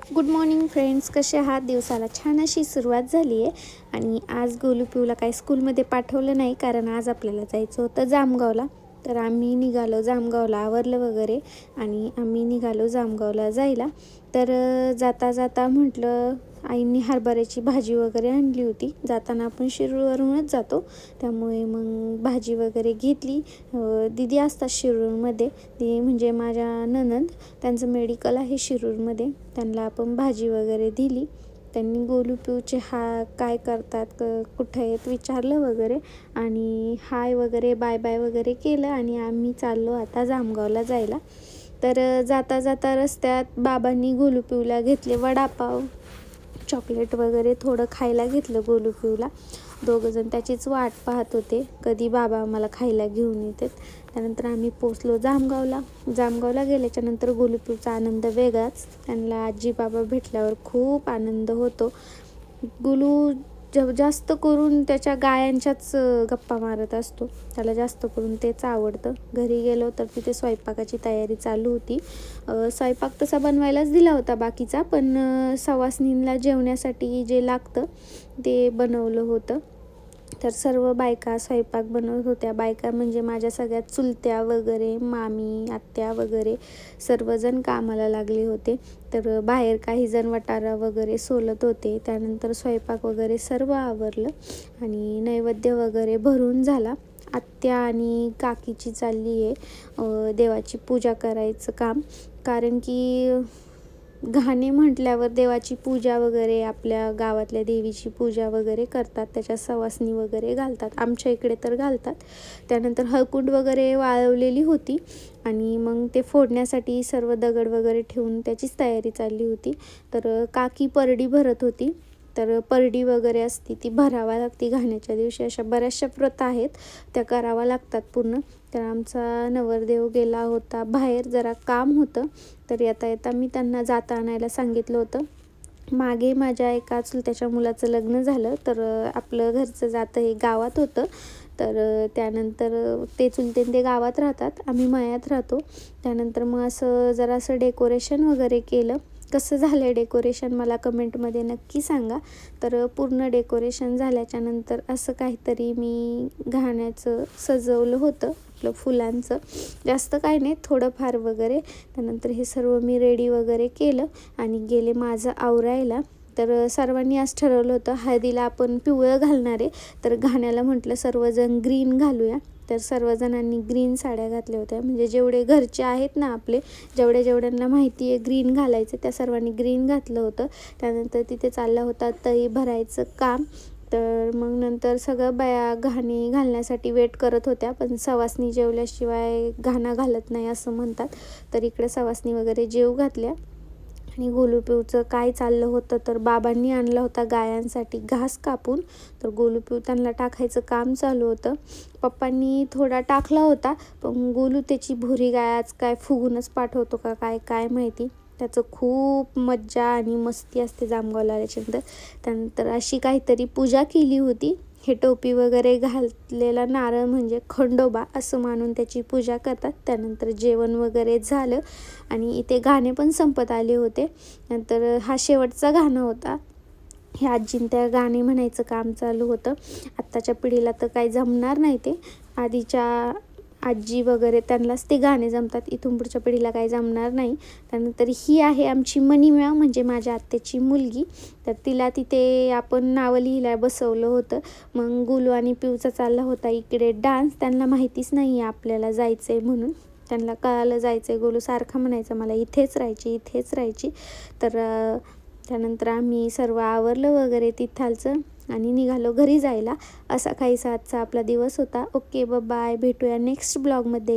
Good morning friends, कसे आहात? दिवसाला छान अशी सुरुवात झाली आहे आणि आज गोलू पिऊला काही स्कूलमध्ये पाठवलं नाही, कारण आज आपल्याला जायचं होतं जामगावला. तर आम्ही निघालो जामगावला, आवरलं वगैरे आणि आम्ही निघालो जामगावला जायला. तर जाता जाता म्हटलं, आईंनी हरभऱ्याची भाजी वगैरे आणली होती. जाताना आपण शिरूरवरूनच जातो, त्यामुळे मग भाजी वगैरे घेतली. दीदी असतात शिरूरमध्ये, ती म्हणजे माझ्या नणंद, त्यांचं मेडिकल आहे शिरूरमध्ये. त्यांना आपण भाजी वगैरे दिली. त्यांनी गोलू पिऊचे काय करतात, कुठे आहेत विचारलं वगैरे आणि हाय वगैरे बाय बाय वगैरे केलं आणि आम्ही चाललो आता जामगावला जायला. तर जाता जाता रस्त्यात बाबांनी गोलू पिऊला घेतले वडापाव, चॉकलेट वगैरे थोडं खायला घेतलं गोलू पिऊला. दोघंजण त्याचीच वाट पाहत होते, कधी बाबा आम्हाला खायला घेऊन येतात. त्यानंतर आम्ही पोचलो जामगावला गेल्याच्यानंतर गोलू पिऊचा आनंद वेगळाच. त्यांना आजी बाबा भेटल्यावर खूप आनंद होतो. गोलू जास्त करून त्याच्या गायांच्याच गप्पा मारत असतो, त्याला जास्त करून तेच आवडतं. घरी गेलो तर तिथे स्वयंपाकाची तयारी चालू होती. स्वयंपाक तसा बनवायलाच दिला होता बाकीचा, पण सवासनींना जेवण्यासाठी जे लागतं ते बनवलं होतं. तर सर्व बायका स्वयंपाक बनवत होत्या. बायका म्हणजे माझ्या सगळ्या चुलत्या वगैरे, मामी, आत्या वगैरे सर्वजण कामाला लागले होते. तर बाहेर काही जण वटारा वगैरे सोलत होते. त्यानंतर स्वयंपाक वगैरे सर्व आवरलं आणि नैवेद्य वगैरे भरून झाला. आत्या आणि काकीची चालली आहे देवाची पूजा करायचं काम, कारण की घाणे म्हटल्यावर देवाची पूजा वगैरे, आपल्या गावातल्या देवीची पूजा वगैरे करतात, त्याच्या सवासणी वगैरे घालतात, आमच्या इकडे तर घालतात. त्यानंतर हळकुंड वगैरे वाळवलेली होती आणि मग ते फोडण्यासाठी सर्व दगड वगैरे ठेवून त्याचीच तयारी चालली होती. तर काकी परडी भरत होती. तर परडी वगैरे असती ती भरावा लागते घाण्याच्या दिवशी. अशा बऱ्याचशा प्रथा आहेत, त्या कराव्या लागतात पूर्ण. तर आमचा नवरदेव गेला होता बाहेर, जरा काम होतं. तर येता येता मी त्यांना जाता आणायला सांगितलं होतं. मागे माझ्या एका चुलत्याच्या मुलाचं लग्न झालं, तर आपलं घरचं जातं हे गावात होतं. तर त्यानंतर ते चुलते ते गावात राहतात, आम्ही मळ्यात राहतो. त्यानंतर मग जरासं डेकोरेशन वगैरे केलं. कसं झालं आहे डेकोरेशन मला कमेंटमध्ये नक्की सांगा. तर पूर्ण डेकोरेशन झाल्याच्यानंतर असं काहीतरी मी घाण्याचं सजवलं होतं, आपलं फुलांचं. जास्त काय नाही, थोडंफार वगैरे. त्यानंतर हे सर्व मी रेडी वगैरे केलं आणि गेले माझं आवरायला. तर सर्वांनी आज ठरवलं होतं हळदीला आपण पिवळं घालणार आहे, तर घाण्याला म्हटलं सर्वजण ग्रीन घालूया. तर सर्वजणांनी ग्रीन साड्या घातल्या होत्या, म्हणजे जेवढे घरचे आहेत ना आपले, जेवढ्यांना माहिती आहे ग्रीन घालायचं, त्या सर्वांनी ग्रीन घातलं होतं. त्यानंतर तिथे चालला होता तळी भरायचं काम. तर मग नंतर सगळं बाया घाणे घालण्यासाठी वेट करत होत्या, पण सवासणी जेवल्याशिवाय घाणा घालत नाही असं म्हणतात. तर इकडे सवासणी वगैरे जेव घातल्या आणि गोलू पिऊचं काय चाललं होतं, तर बाबांनी आणला होता गायांसाठी घास कापून. तर गोलू पिऊ त्यांना टाकायचं काम चालू होतं. पप्पांनी थोडा टाकला होता, पण गोलू त्याची भुरी गाय आज काय फुगूनच पाठवतो का काय माहिती. त्याचं खूप मज्जा आणि मस्ती असते जामगावला आल्याच्यानंतर. त्यानंतर अशी काहीतरी पूजा केली होती. हे टोपी वगैरे घातलेला नारळ म्हणजे खंडोबा असं मानून त्याची पूजा करतात. त्यानंतर जेवण वगैरे झालं आणि इथे गाणे पण संपत आले होते. नंतर हा शेवटचा गाणं होता. हे आजीन त्या गाणे म्हणायचं काम चालू होतं. आत्ताच्या पिढीला तर काही जमणार नाही ते, आधीच्या आजी वगैरे त्यांनाच ते गाणे जमतात, इथून पुढच्या पिढीला काही जमणार नाही. त्यानंतर ही आहे आमची मनीम्या, म्हणजे माझ्या आत्याची मुलगी. तर तिला तिथे आपण नावं लिहिला बसवलं होतं. मग गोलू आणि पिऊचा चालला होता इकडे डान्स. त्यांना माहितीच नाही आहे आपल्याला जायचं आहे म्हणून, त्यांना कळालं जायचं आहे. गोलू सारखा म्हणायचं मला इथेच राहायची. तर त्यानंतर आम्ही सर्व आवरलं वगैरे तिथालचं आणि निघालो घरी जायला. असा काहीसा आजचा आपला दिवस होता. ओके, बाय, भेटूया नेक्स्ट ब्लॉगमध्ये.